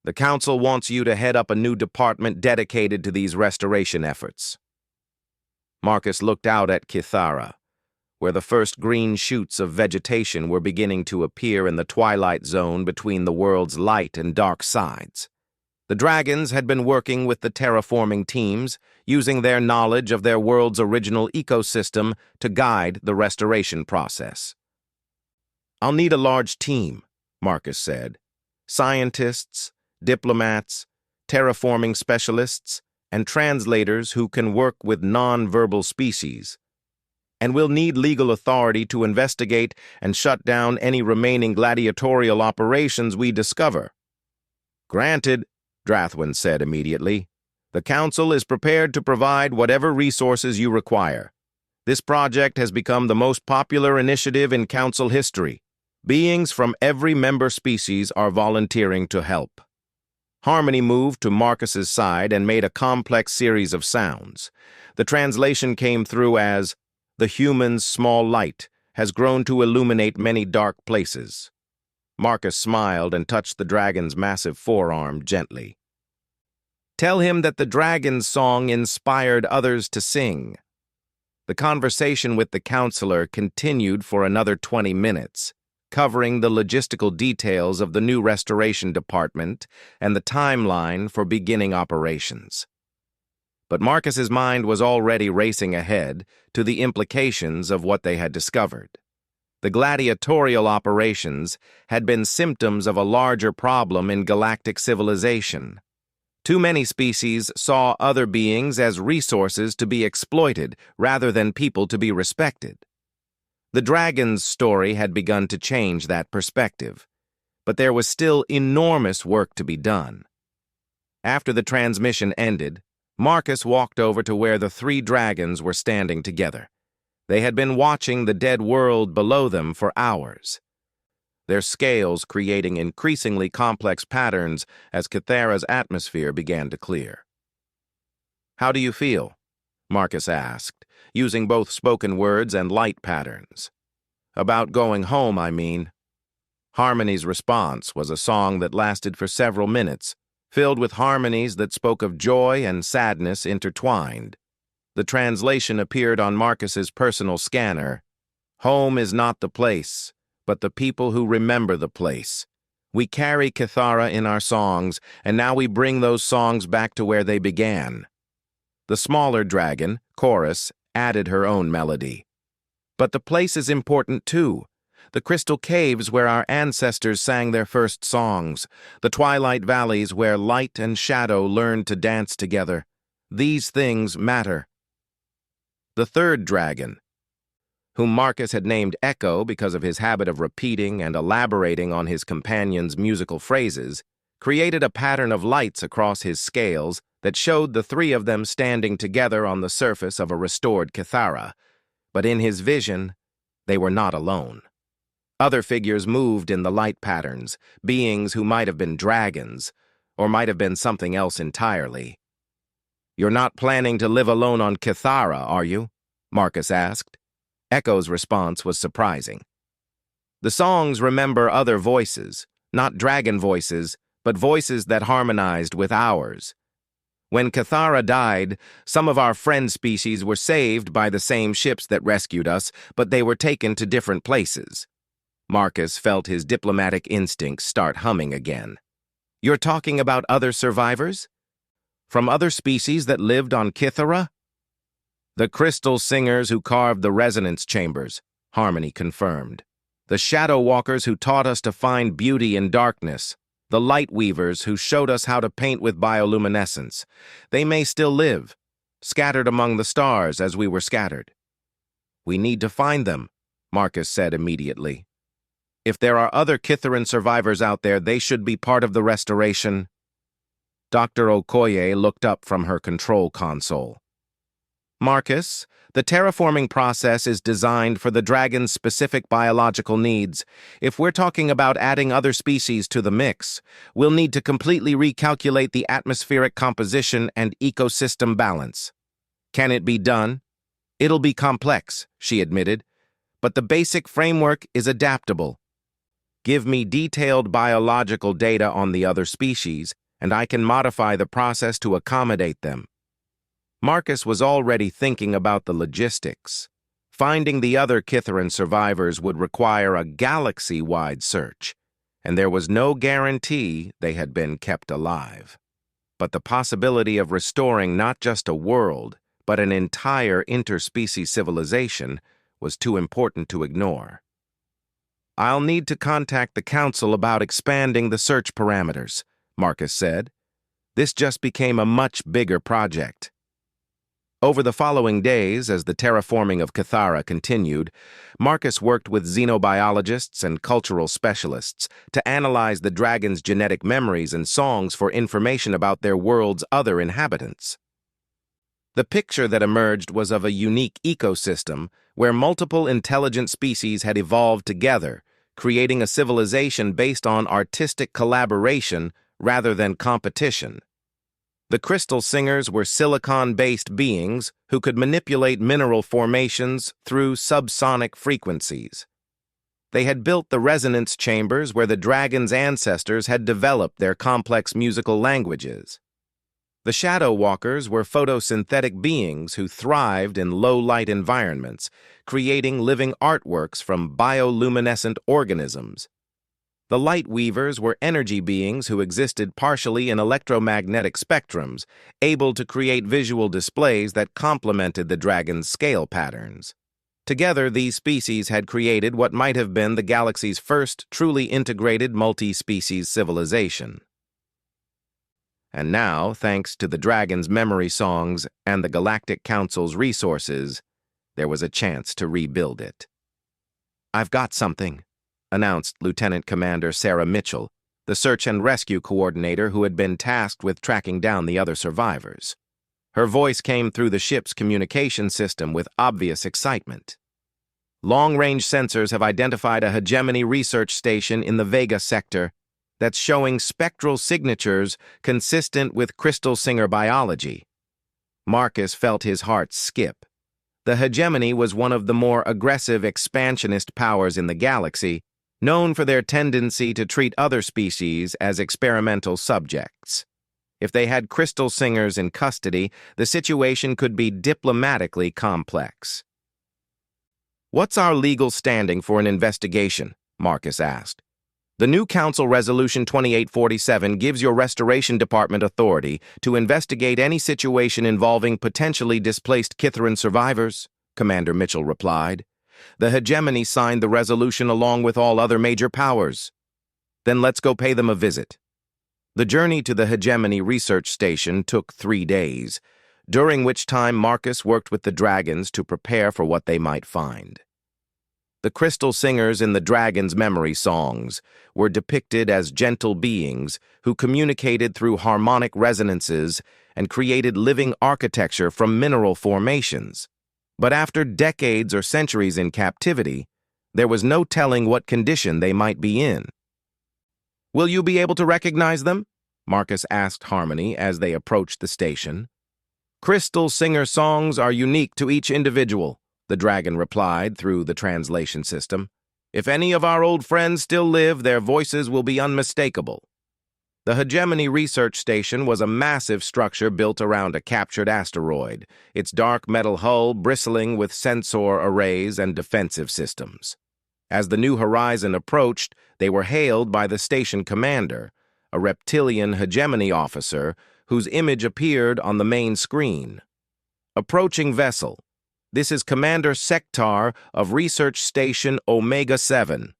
[SPEAKER 1] The Council wants you to head up a new department dedicated to these restoration efforts." Marcus looked out at Kithara, where the first green shoots of vegetation were beginning to appear in the twilight zone between the world's light and dark sides. The dragons had been working with the terraforming teams, using their knowledge of their world's original ecosystem to guide the restoration process. "I'll need a large team," Marcus said. "Scientists, diplomats, terraforming specialists, and translators who can work with non-verbal species. And we'll need legal authority to investigate and shut down any remaining gladiatorial operations we discover." "Granted," Drathwin said immediately. "The Council is prepared to provide whatever resources you require. This project has become the most popular initiative in Council history. Beings from every member species are volunteering to help." Harmony moved to Marcus's side and made a complex series of sounds. The translation came through as, "The human's small light has grown to illuminate many dark places." Marcus smiled and touched the dragon's massive forearm gently. "Tell him that the dragon's song inspired others to sing." The conversation with the counselor continued for another 20 minutes, covering the logistical details of the new restoration department and the timeline for beginning operations. But Marcus's mind was already racing ahead to the implications of what they had discovered. The gladiatorial operations had been symptoms of a larger problem in galactic civilization. Too many species saw other beings as resources to be exploited rather than people to be respected. The dragon's story had begun to change that perspective, but there was still enormous work to be done. After the transmission ended, Marcus walked over to where the three dragons were standing together. They had been watching the dead world below them for hours, their scales creating increasingly complex patterns as Kythera's atmosphere began to clear. "How do you feel?" Marcus asked, using both spoken words and light patterns. "About going home, I mean." Harmony's response was a song that lasted for several minutes, filled with harmonies that spoke of joy and sadness intertwined. The translation appeared on Marcus's personal scanner. "Home is not the place, but the people who remember the place. We carry Kythera in our songs, and now we bring those songs back to where they began." The smaller dragon, Chorus, added her own melody. "But the place is important too. The crystal caves where our ancestors sang their first songs, the twilight valleys where light and shadow learned to dance together. These things matter." The third dragon, whom Marcus had named Echo because of his habit of repeating and elaborating on his companion's musical phrases, created a pattern of lights across his scales that showed the three of them standing together on the surface of a restored Kythera. But in his vision, they were not alone. Other figures moved in the light patterns, beings who might have been dragons, or might have been something else entirely. "You're not planning to live alone on Kythera, are you?" Marcus asked. Echo's response was surprising. "The songs remember other voices, not dragon voices, but voices that harmonized with ours. When Kythera died, some of our friend species were saved by the same ships that rescued us, but they were taken to different places." Marcus felt his diplomatic instincts start humming again. "You're talking about other survivors? From other species that lived on Kythera?" "The crystal singers who carved the resonance chambers," Harmony confirmed. "The shadow walkers who taught us to find beauty in darkness. The light weavers who showed us how to paint with bioluminescence. They may still live, scattered among the stars as we were scattered." "We need to find them," Marcus said immediately. "If there are other Kytheran survivors out there, they should be part of the restoration." Dr. Okoye looked up from her control console. "Marcus, the terraforming process is designed for the dragon's specific biological needs. If we're talking about adding other species to the mix, we'll need to completely recalculate the atmospheric composition and ecosystem balance." "Can it be done?" "It'll be complex," she admitted, "but the basic framework is adaptable. Give me detailed biological data on the other species, and I can modify the process to accommodate them." Marcus was already thinking about the logistics. Finding the other Kytheran survivors would require a galaxy-wide search, and there was no guarantee they had been kept alive. but the possibility of restoring not just a world, but an entire interspecies civilization was too important to ignore. "I'll need to contact the Council about expanding the search parameters," Marcus said. This just became a much bigger project. Over the following days, as the terraforming of Cathara continued, Marcus worked with xenobiologists and cultural specialists to analyze the dragon's genetic memories and songs for information about their world's other inhabitants. The picture that emerged was of a unique ecosystem where multiple intelligent species had evolved together, creating a civilization based on artistic collaboration rather than competition. The crystal singers were silicon-based beings who could manipulate mineral formations through subsonic frequencies. They had built the resonance chambers where the dragon's ancestors had developed their complex musical languages. The Shadow Walkers were photosynthetic beings who thrived in low-light environments, creating living artworks from bioluminescent organisms. The Light Weavers were energy beings who existed partially in electromagnetic spectrums, able to create visual displays that complemented the dragon's scale patterns. Together, these species had created what might have been the galaxy's first truly integrated multi-species civilization. And now, thanks to the dragon's memory songs and the Galactic Council's resources, there was a chance to rebuild it. "I've got something," announced Lieutenant Commander Sarah Mitchell, the search and rescue coordinator who had been tasked with tracking down the other survivors. Her voice came through the ship's communication system with obvious excitement. "Long-range sensors have identified a hegemony research station in the Vega sector that's showing spectral signatures consistent with crystal singer biology." Marcus felt his heart skip. The hegemony was one of the more aggressive expansionist powers in the galaxy, known for their tendency to treat other species as experimental subjects. If they had crystal singers in custody, the situation could be diplomatically complex. "What's our legal standing for an investigation?" Marcus asked. "The new Council Resolution 2847 gives your Restoration Department authority to investigate any situation involving potentially displaced Kithran survivors," Commander Mitchell replied. "The hegemony signed the resolution along with all other major powers." "Then let's go pay them a visit." The journey to the hegemony research station took 3 days, during which time Marcus worked with the dragons to prepare for what they might find. The crystal singers in the dragon's memory songs were depicted as gentle beings who communicated through harmonic resonances and created living architecture from mineral formations. But after decades or centuries in captivity, there was no telling what condition they might be in. "Will you be able to recognize them?" Marcus asked Harmony as they approached the station. "Crystal singer songs are unique to each individual," the dragon replied through the translation system. "If any of our old friends still live, their voices will be unmistakable." The Hegemony Research Station was a massive structure built around a captured asteroid, its dark metal hull bristling with sensor arrays and defensive systems. As the New Horizon approached, they were hailed by the station commander, a reptilian hegemony officer whose image appeared on the main screen. "Approaching vessel. This is Commander Sektar of Research Station Omega-7.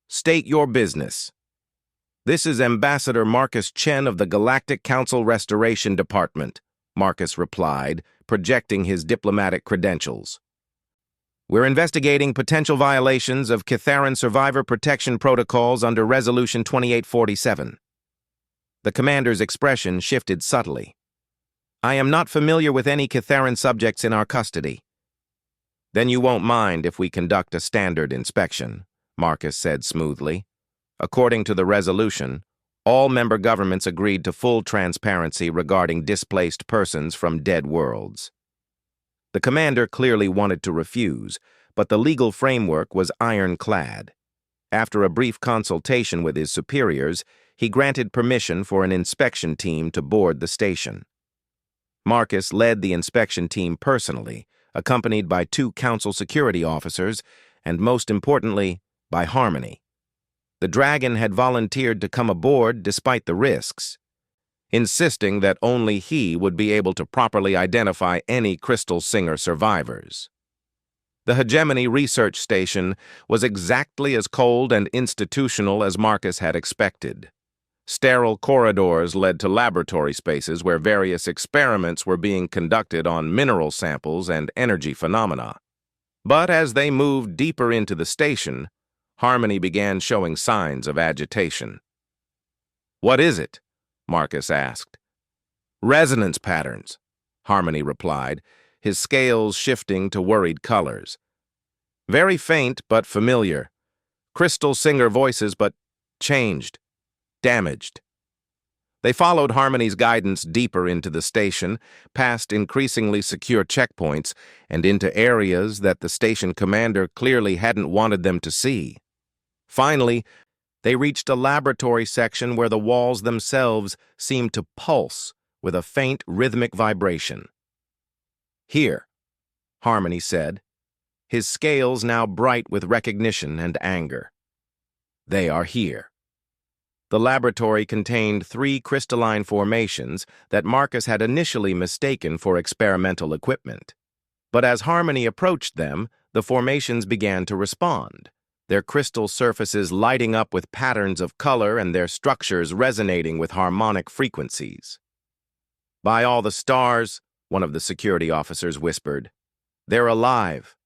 [SPEAKER 1] State your business." "This is Ambassador Marcus Chen of the Galactic Council Restoration Department," Marcus replied, projecting his diplomatic credentials. "We're investigating potential violations of Kitharan survivor protection protocols under Resolution 2847. The commander's expression shifted subtly. "I am not familiar with any Kitharan subjects in our custody." "Then you won't mind if we conduct a standard inspection," Marcus said smoothly. According to the resolution, all member governments agreed to full transparency regarding displaced persons from dead worlds. The commander clearly wanted to refuse, but the legal framework was ironclad. After a brief consultation with his superiors, he granted permission for an inspection team to board the station. Marcus led the inspection team personally, accompanied by 2 council security officers, and most importantly, by Harmony. The dragon had volunteered to come aboard despite the risks. insisting that only he would be able to properly identify any Crystal Singer survivors. The Hegemony Research Station was exactly as cold and institutional as Marcus had expected. Sterile corridors led to laboratory spaces where various experiments were being conducted on mineral samples and energy phenomena. But as they moved deeper into the station, Harmony began showing signs of agitation. "What is it?" Marcus asked. "Resonance patterns," Harmony replied, his scales shifting to worried colors. "Very faint but familiar. Crystal Singer voices, but changed. Damaged." They followed Harmony's guidance deeper into the station, past increasingly secure checkpoints, and into areas that the station commander clearly hadn't wanted them to see. Finally, they reached a laboratory section where the walls themselves seemed to pulse with a faint rhythmic vibration. "Here," Harmony said, his scales now bright with recognition and anger. "They are here." The laboratory contained 3 crystalline formations that Marcus had initially mistaken for experimental equipment. But as Harmony approached them, the formations began to respond, their crystal surfaces lighting up with patterns of color and their structures resonating with harmonic frequencies. "By all the stars," one of the security officers whispered, "they're alive."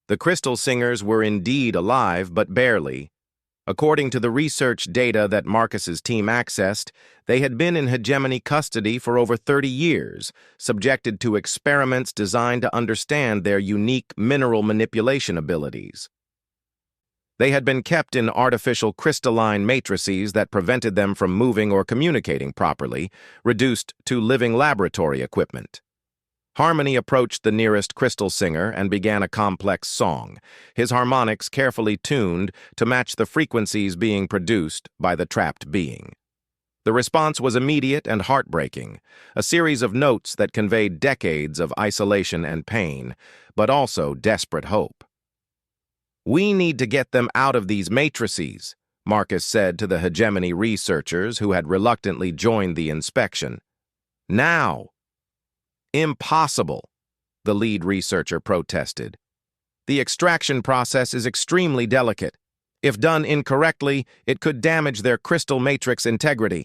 [SPEAKER 1] The Crystal Singers were indeed alive, but barely. According to the research data that Marcus's team accessed, they had been in Hegemony custody for over 30 years, subjected to experiments designed to understand their unique mineral manipulation abilities. They had been kept in artificial crystalline matrices that prevented them from moving or communicating properly, reduced to living laboratory equipment. Harmony approached the nearest Crystal Singer and began a complex song, his harmonics carefully tuned to match the frequencies being produced by the trapped being. The response was immediate and heartbreaking, a series of notes that conveyed decades of isolation and pain, but also desperate hope. "We need to get them out of these matrices," Marcus said to the Hegemony researchers who had reluctantly joined the inspection. "Now." "Impossible," the lead researcher protested. "The extraction process is extremely delicate. If done incorrectly, it could damage their crystal matrix integrity."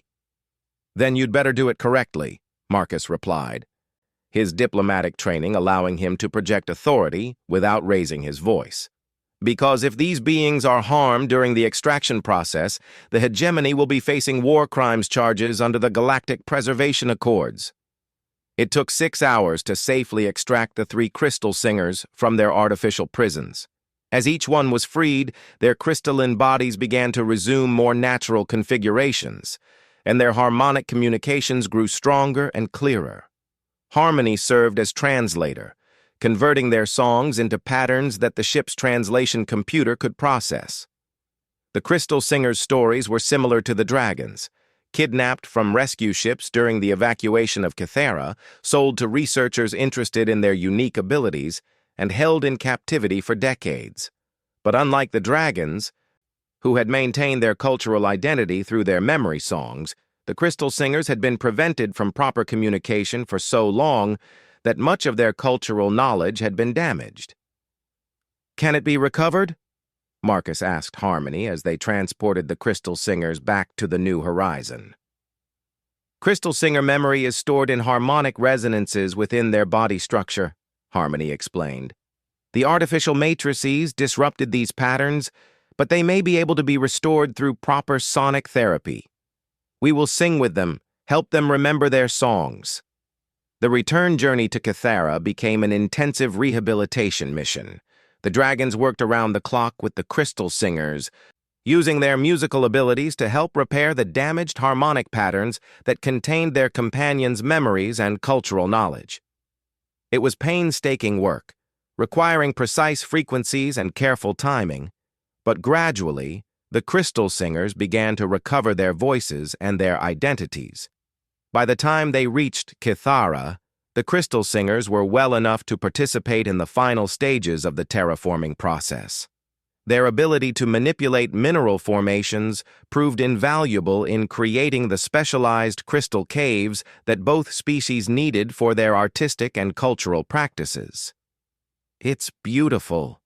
[SPEAKER 1] "Then you'd better do it correctly," Marcus replied, his diplomatic training allowing him to project authority without raising his voice. "Because if these beings are harmed during the extraction process, the Hegemony will be facing war crimes charges under the Galactic Preservation Accords." It took 6 hours to safely extract the 3 Crystal Singers from their artificial prisons. As each one was freed, their crystalline bodies began to resume more natural configurations, and their harmonic communications grew stronger and clearer. Harmony served as translator, converting their songs into patterns that the ship's translation computer could process. The Crystal Singers' stories were similar to the dragons. Kidnapped from rescue ships during the evacuation of Kythera, sold to researchers interested in their unique abilities, and held in captivity for decades. But unlike the dragons, who had maintained their cultural identity through their memory songs, the Crystal Singers had been prevented from proper communication for so long that much of their cultural knowledge had been damaged. "Can it be recovered?" Marcus asked Harmony as they transported the Crystal Singers back to the New Horizon. "Crystal Singer memory is stored in harmonic resonances within their body structure," Harmony explained. "The artificial matrices disrupted these patterns, but they may be able to be restored through proper sonic therapy. We will sing with them, help them remember their songs." The return journey to Kythera became an intensive rehabilitation mission. The dragons worked around the clock with the Crystal Singers, using their musical abilities to help repair the damaged harmonic patterns that contained their companions' memories and cultural knowledge. It was painstaking work, requiring precise frequencies and careful timing, but gradually, the Crystal Singers began to recover their voices and their identities. By the time they reached Kythera, the Crystal Singers were well enough to participate in the final stages of the terraforming process. Their ability to manipulate mineral formations proved invaluable in creating the specialized crystal caves that both species needed for their artistic and cultural practices. "It's beautiful,"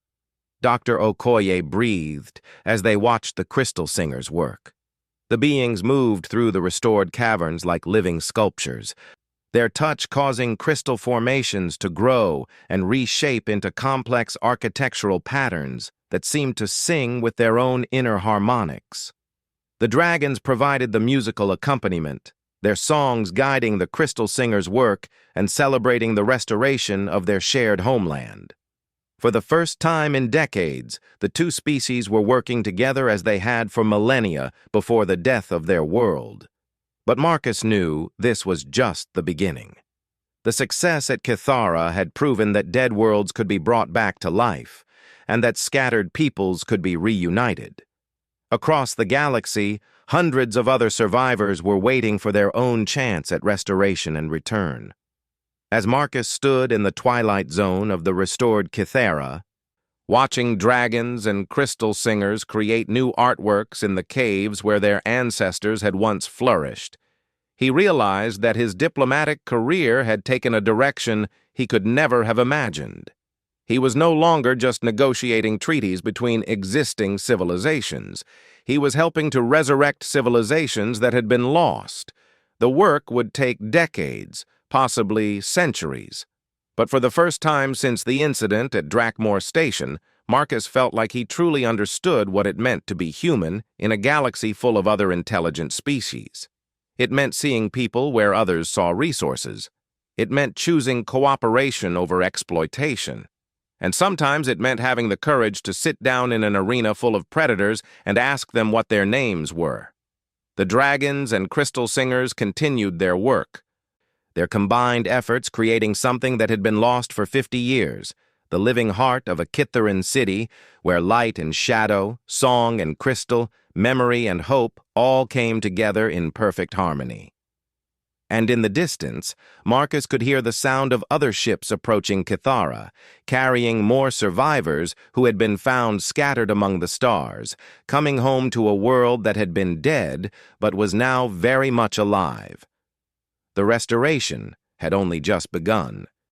[SPEAKER 1] Dr. Okoye breathed as they watched the crystal singers work. The beings moved through the restored caverns like living sculptures, their touch causing crystal formations to grow and reshape into complex architectural patterns that seemed to sing with their own inner harmonics. The dragons provided the musical accompaniment, their songs guiding the crystal singers' work and celebrating the restoration of their shared homeland. For the first time in decades, the two species were working together as they had for millennia before the death of their world. But Marcus knew this was just the beginning. The success at Kithara had proven that dead worlds could be brought back to life, and that scattered peoples could be reunited. Across the galaxy, hundreds of other survivors were waiting for their own chance at restoration and return. As Marcus stood in the twilight zone of the restored Kithara, watching dragons and crystal singers create new artworks in the caves where their ancestors had once flourished, he realized that his diplomatic career had taken a direction he could never have imagined. He was no longer just negotiating treaties between existing civilizations. He was helping to resurrect civilizations that had been lost. The work would take decades, possibly centuries. But for the first time since the incident at Drakmore Station, Marcus felt like he truly understood what it meant to be human in a galaxy full of other intelligent species. It meant seeing people where others saw resources. It meant choosing cooperation over exploitation. And sometimes it meant having the courage to sit down in an arena full of predators and ask them what their names were. The dragons and crystal singers continued their work, their combined efforts creating something that had been lost for 50 years, the living heart of a Kitharan city where light and shadow, song and crystal, memory and hope all came together in perfect harmony. And in the distance, Marcus could hear the sound of other ships approaching Kithara, carrying more survivors who had been found scattered among the stars, coming home to a world that had been dead but was now very much alive. The restoration had only just begun,